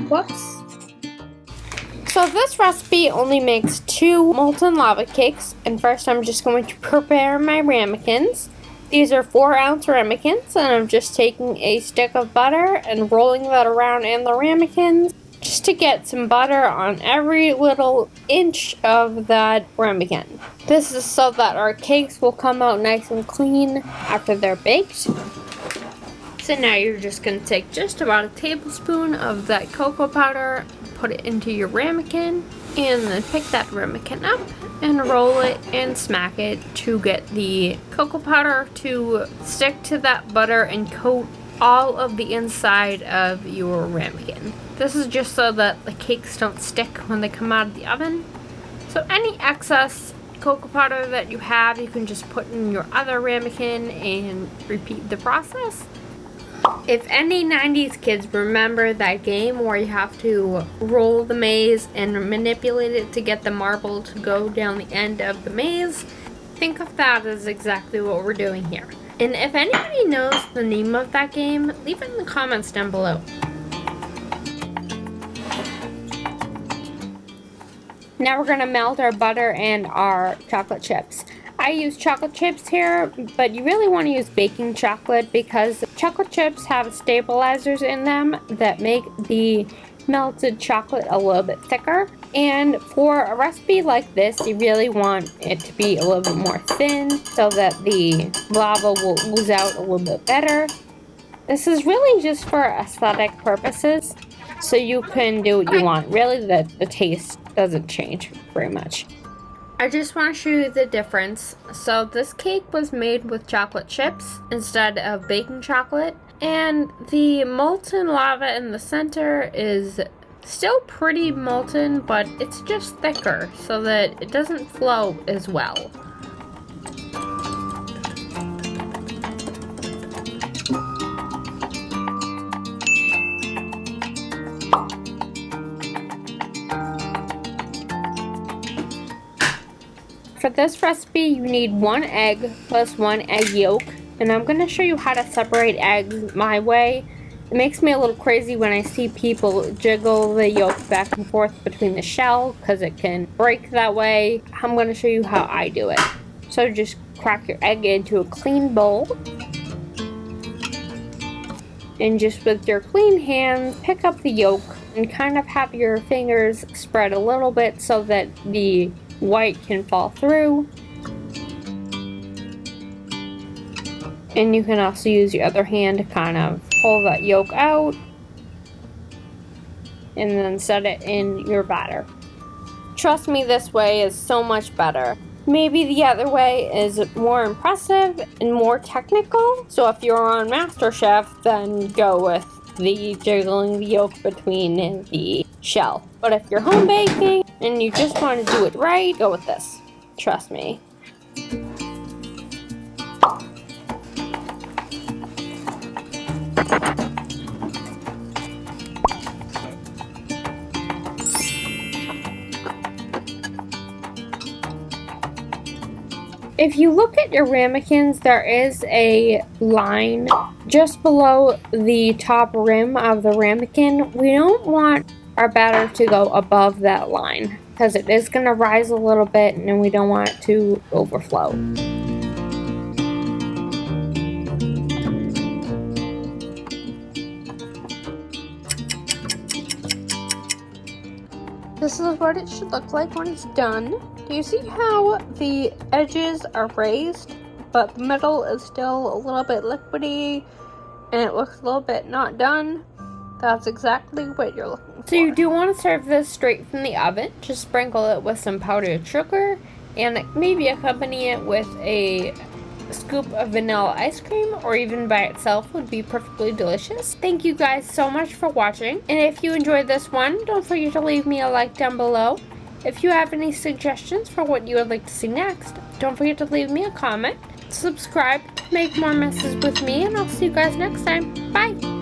Whoops. So this recipe only makes 2 molten lava cakes, and first I'm just going to prepare my ramekins. These are 4-ounce ramekins, and I'm just taking a stick of butter and rolling that around in the ramekins just to get some butter on every little inch of that ramekin. This is so that our cakes will come out nice and clean after they're baked. So now you're just going to take just about a tablespoon of that cocoa powder, put it into your ramekin, and then pick that ramekin up and roll it and smack it to get the cocoa powder to stick to that butter and coat all of the inside of your ramekin. This is just so that the cakes don't stick when they come out of the oven. So any excess cocoa powder that you have, you can just put in your other ramekin and repeat the process. If any 90s kids remember that game where you have to roll the maze and manipulate it to get the marble to go down the end of the maze, think of that as exactly what we're doing here. And if anybody knows the name of that game, leave it in the comments down below. Now we're going to melt our butter and our chocolate chips. I use chocolate chips here, but you really want to use baking chocolate because chocolate chips have stabilizers in them that make the melted chocolate a little bit thicker. And for a recipe like this, you really want it to be a little bit more thin so that the lava will ooze out a little bit better. This is really just for aesthetic purposes, so you can do what you want. Really, the taste doesn't change very much. I just want to show you the difference. So this cake was made with chocolate chips instead of baking chocolate, and the molten lava in the center is still pretty molten, but it's just thicker so that it doesn't flow as well. For this recipe, you need 1 egg plus 1 egg yolk, and I'm going to show you how to separate eggs my way. It makes me a little crazy when I see people jiggle the yolk back and forth between the shell because it can break that way. I'm going to show you how I do it. So just crack your egg into a clean bowl, and just with your clean hand, pick up the yolk and kind of have your fingers spread a little bit so that the white can fall through. And you can also use your other hand to kind of pull that yolk out and then set it in your batter. Trust me, this way is so much better. Maybe the other way is more impressive and more technical, so if you're on MasterChef, then go with the jiggling the yolk between the shell. But if you're home baking and you just want to do it right, go with this. Trust me. If you look at your ramekins, there is a line just below the top rim of the ramekin. We don't want our batter to go above that line because it is going to rise a little bit and we don't want it to overflow. This is what it should look like when it's done. Do you see how the edges are raised, but the middle is still a little bit liquidy and it looks a little bit not done? That's exactly what you're looking for. So you do want to serve this straight from the oven. Just sprinkle it with some powdered sugar and maybe accompany it with a scoop of vanilla ice cream, or even by itself would be perfectly delicious. Thank you guys so much for watching, and if you enjoyed this one, don't forget to leave me a like down below. If you have any suggestions for what you would like to see next, don't forget to leave me a comment. Subscribe to make more messes with me, and I'll see you guys next time. Bye!